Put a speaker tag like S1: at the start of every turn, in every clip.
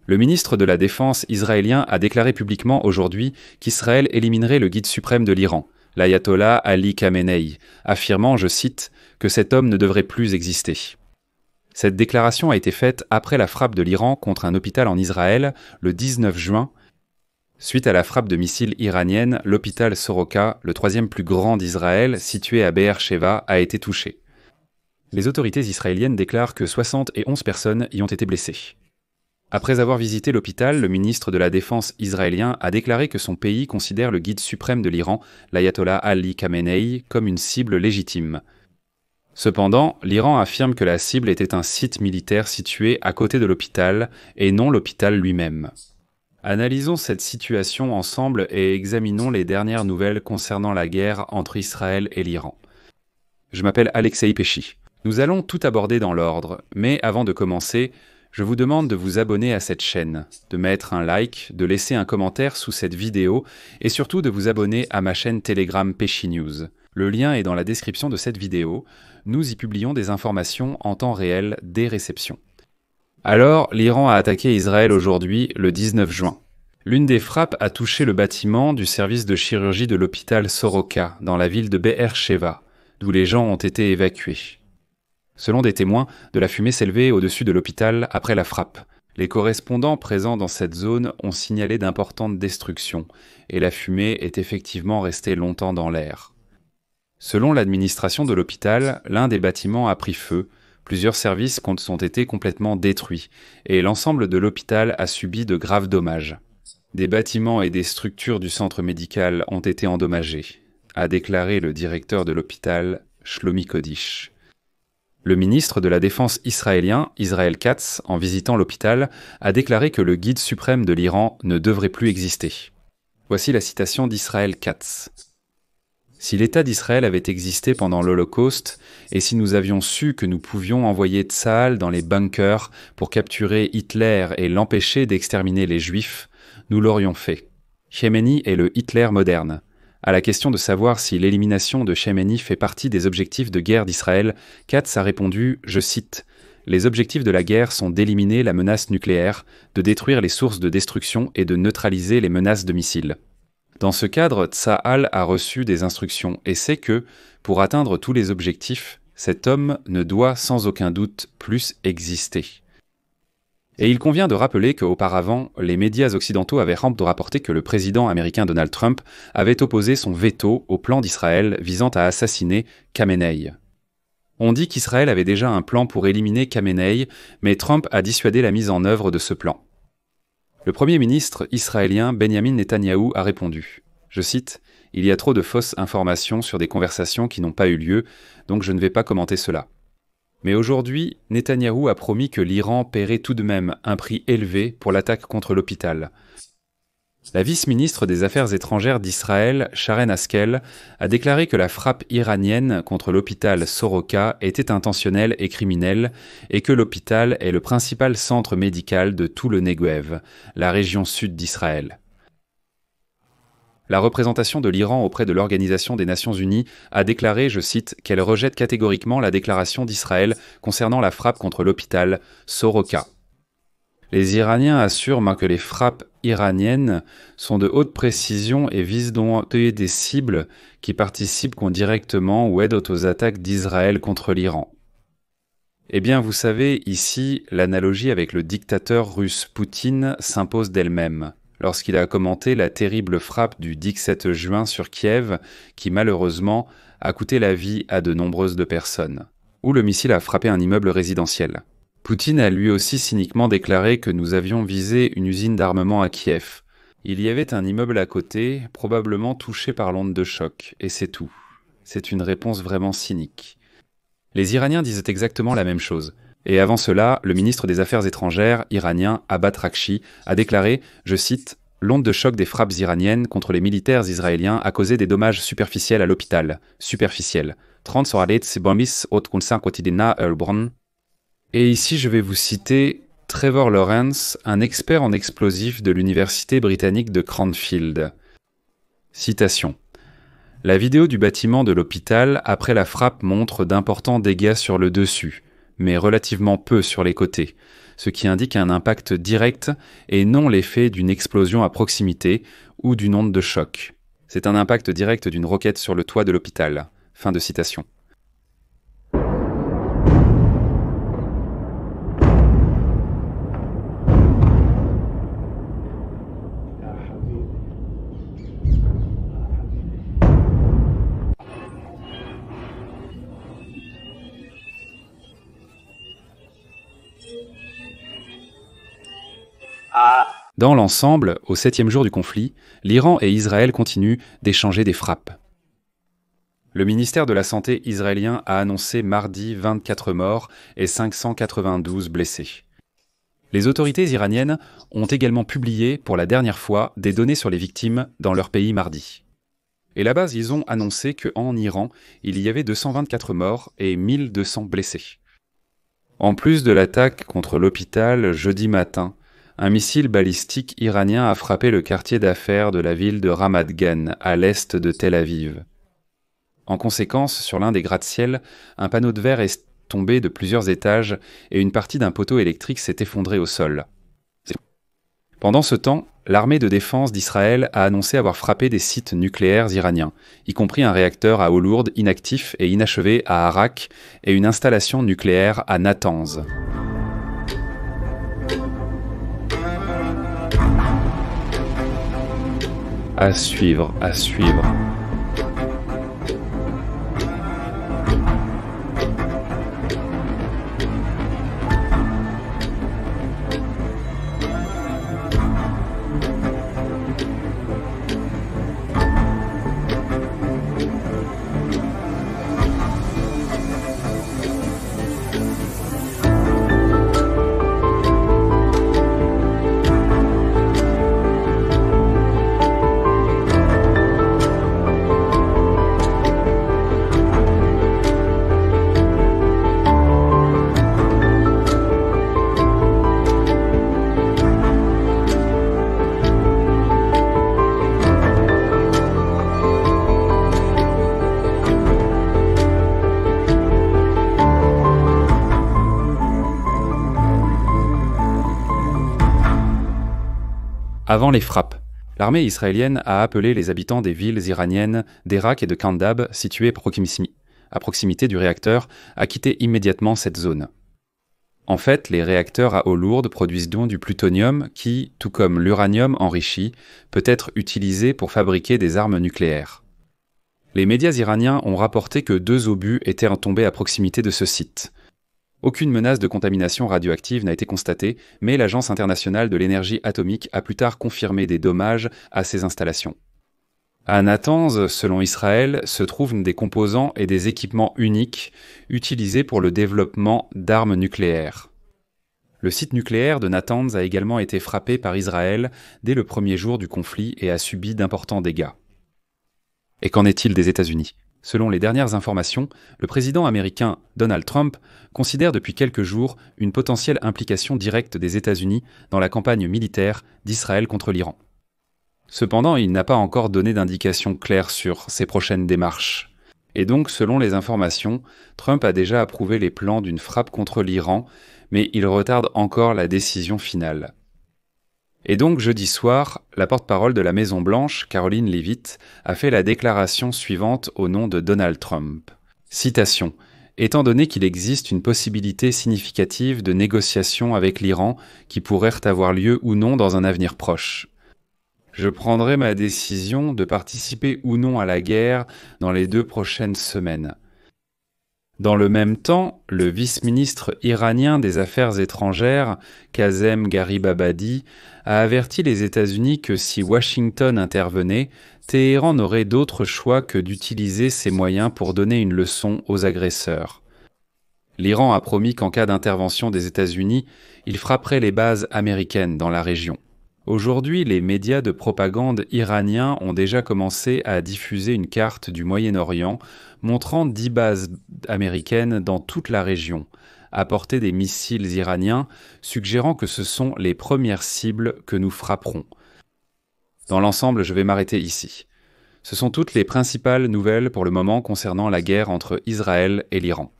S1: Le ministre de la Défense israélien a déclaré publiquement aujourd'hui qu'Israël éliminerait le guide suprême de l'Iran, l'ayatollah Ali Khamenei, affirmant, je cite, que cet homme ne devrait plus exister. Cette déclaration a été faite après la frappe de l'Iran contre un hôpital en Israël le 19 juin. Suite à la frappe de missiles iranienne, l'hôpital Soroka, le troisième plus grand d'Israël, situé à Be'er Sheva, a été touché. Les autorités israéliennes déclarent que 71 personnes y ont été blessées. Après avoir visité l'hôpital, le ministre de la Défense israélien a déclaré que son pays considère le guide suprême de l'Iran, l'ayatollah Ali Khamenei, comme une cible légitime. Cependant, l'Iran affirme que la cible était un site militaire situé à côté de l'hôpital et non l'hôpital lui-même. Analysons cette situation ensemble et examinons les dernières nouvelles concernant la guerre entre Israël et l'Iran. Je m'appelle Alexei Pesci. Nous allons tout aborder dans l'ordre, mais avant de commencer, je vous demande de vous abonner à cette chaîne, de mettre un like, de laisser un commentaire sous cette vidéo et surtout de vous abonner à ma chaîne Telegram Pesci News. Le lien est dans la description de cette vidéo. Nous y publions des informations en temps réel dès réception. Alors, l'Iran a attaqué Israël aujourd'hui, le 19 juin. L'une des frappes a touché le bâtiment du service de chirurgie de l'hôpital Soroka, dans la ville de Be'er Sheva, d'où les gens ont été évacués. Selon des témoins, de la fumée s'élevait au-dessus de l'hôpital après la frappe. Les correspondants présents dans cette zone ont signalé d'importantes destructions, et la fumée est effectivement restée longtemps dans l'air. Selon l'administration de l'hôpital, l'un des bâtiments a pris feu, plusieurs services ont été complètement détruits, et l'ensemble de l'hôpital a subi de graves dommages. Des bâtiments et des structures du centre médical ont été endommagés, a déclaré le directeur de l'hôpital, Shlomi Kodish. Le ministre de la Défense israélien, Israel Katz, en visitant l'hôpital, a déclaré que le guide suprême de l'Iran ne devrait plus exister. Voici la citation d'Israel Katz. Si l'État d'Israël avait existé pendant l'Holocauste, et si nous avions su que nous pouvions envoyer Tsahal dans les bunkers pour capturer Hitler et l'empêcher d'exterminer les Juifs, nous l'aurions fait. Chmeini est le Hitler moderne. À la question de savoir si l'élimination de Chmeini fait partie des objectifs de guerre d'Israël, Katz a répondu, je cite, « Les objectifs de la guerre sont d'éliminer la menace nucléaire, de détruire les sources de destruction et de neutraliser les menaces de missiles. » Dans ce cadre, Tsahal a reçu des instructions et sait que, pour atteindre tous les objectifs, cet homme ne doit sans aucun doute plus exister. Et il convient de rappeler qu'auparavant, les médias occidentaux avaient rapporté que le président américain Donald Trump avait opposé son veto au plan d'Israël visant à assassiner Khamenei. On dit qu'Israël avait déjà un plan pour éliminer Khamenei, mais Trump a dissuadé la mise en œuvre de ce plan. Le Premier ministre israélien Benjamin Netanyahou a répondu, je cite, « Il y a trop de fausses informations sur des conversations qui n'ont pas eu lieu, donc je ne vais pas commenter cela. » Mais aujourd'hui, Netanyahou a promis que l'Iran paierait tout de même un prix élevé pour l'attaque contre l'hôpital. La vice-ministre des Affaires étrangères d'Israël, Sharen Haskel, a déclaré que la frappe iranienne contre l'hôpital Soroka était intentionnelle et criminelle et que l'hôpital est le principal centre médical de tout le Negev, la région sud d'Israël. La représentation de l'Iran auprès de l'Organisation des Nations Unies a déclaré, je cite, qu'elle rejette catégoriquement la déclaration d'Israël concernant la frappe contre l'hôpital Soroka. Les Iraniens assurent que les frappes iraniennes sont de haute précision et visent donc des cibles qui participent directement ou aident aux attaques d'Israël contre l'Iran. Eh bien, vous savez, ici, l'analogie avec le dictateur russe Poutine s'impose d'elle-même, lorsqu'il a commenté la terrible frappe du 17 juin sur Kiev, qui malheureusement a coûté la vie à de nombreuses personnes, où le missile a frappé un immeuble résidentiel. Poutine a lui aussi cyniquement déclaré que nous avions visé une usine d'armement à Kiev. Il y avait un immeuble à côté, probablement touché par l'onde de choc, et c'est tout. C'est une réponse vraiment cynique. Les Iraniens disent exactement la même chose. Et avant cela, le ministre des Affaires étrangères iranien Abbas Rakchi a déclaré, je cite, « L'onde de choc des frappes iraniennes contre les militaires israéliens a causé des dommages superficiels à l'hôpital. Superficiels. 30 soralet bombis haute concern quotidienna Heilbronn. » Et ici, je vais vous citer Trevor Lawrence, un expert en explosifs de l'université britannique de Cranfield. Citation. « La vidéo du bâtiment de l'hôpital après la frappe montre d'importants dégâts sur le dessus, mais relativement peu sur les côtés. ce qui indique un impact direct et non l'effet d'une explosion à proximité ou d'une onde de choc. C'est un impact direct d'une roquette sur le toit de l'hôpital. Fin de citation. Dans l'ensemble, au 7e jour du conflit, l'Iran et Israël continuent d'échanger des frappes. Le ministère de la Santé israélien a annoncé mardi 24 morts et 592 blessés. Les autorités iraniennes ont également publié, pour la dernière fois, des données sur les victimes dans leur pays mardi. Et là-bas, ils ont annoncé qu'en Iran, il y avait 224 morts et 1200 blessés. En plus de l'attaque contre l'hôpital jeudi matin, un missile balistique iranien a frappé le quartier d'affaires de la ville de Ramat Gan, à l'est de Tel Aviv. En conséquence, sur l'un des gratte-ciel, un panneau de verre est tombé de plusieurs étages et une partie d'un poteau électrique s'est effondrée au sol. Pendant ce temps, l'armée de défense d'Israël a annoncé avoir frappé des sites nucléaires iraniens, y compris un réacteur à eau lourde inactif et inachevé à Arak et une installation nucléaire à Natanz. À suivre, à suivre. Avant les frappes, l'armée israélienne a appelé les habitants des villes iraniennes d'Erak et de Kandab, situées à proximité du réacteur, à quitter immédiatement cette zone. En fait, les réacteurs à eau lourde produisent donc du plutonium qui, tout comme l'uranium enrichi, peut être utilisé pour fabriquer des armes nucléaires. Les médias iraniens ont rapporté que 2 obus étaient tombés à proximité de ce site. Aucune menace de contamination radioactive n'a été constatée, mais l'Agence internationale de l'énergie atomique a plus tard confirmé des dommages à ces installations. À Natanz, selon Israël, se trouvent des composants et des équipements uniques utilisés pour le développement d'armes nucléaires. Le site nucléaire de Natanz a également été frappé par Israël dès le premier jour du conflit et a subi d'importants dégâts. Et qu'en est-il des États-Unis ? Selon les dernières informations, le président américain Donald Trump considère depuis quelques jours une potentielle implication directe des États-Unis dans la campagne militaire d'Israël contre l'Iran. Cependant, il n'a pas encore donné d'indication claire sur ses prochaines démarches. Et donc, selon les informations, Trump a déjà approuvé les plans d'une frappe contre l'Iran, mais il retarde encore la décision finale. Et donc, jeudi soir, la porte-parole de la Maison-Blanche, Caroline Leavitt, a fait la déclaration suivante au nom de Donald Trump. Citation. « Étant donné qu'il existe une possibilité significative de négociation avec l'Iran qui pourrait avoir lieu ou non dans un avenir proche, je prendrai ma décision de participer ou non à la guerre dans les 2 prochaines semaines. » Dans le même temps, le vice-ministre iranien des Affaires étrangères, Kazem Garibabadi, a averti les États-Unis que si Washington intervenait, Téhéran n'aurait d'autre choix que d'utiliser ses moyens pour donner une leçon aux agresseurs. L'Iran a promis qu'en cas d'intervention des États-Unis, il frapperait les bases américaines dans la région. Aujourd'hui, les médias de propagande iraniens ont déjà commencé à diffuser une carte du Moyen-Orient montrant 10 bases américaines dans toute la région, à portée des missiles iraniens, suggérant que ce sont les premières cibles que nous frapperons. Dans l'ensemble, je vais m'arrêter ici. Ce sont toutes les principales nouvelles pour le moment concernant la guerre entre Israël et l'Iran.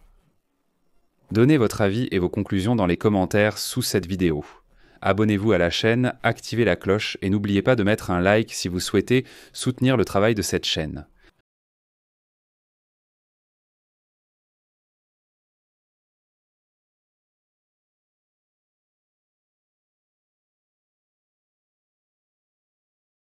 S1: Donnez votre avis et vos conclusions dans les commentaires sous cette vidéo. Abonnez-vous à la chaîne, activez la cloche et n'oubliez pas de mettre un like si vous souhaitez soutenir le travail de cette chaîne.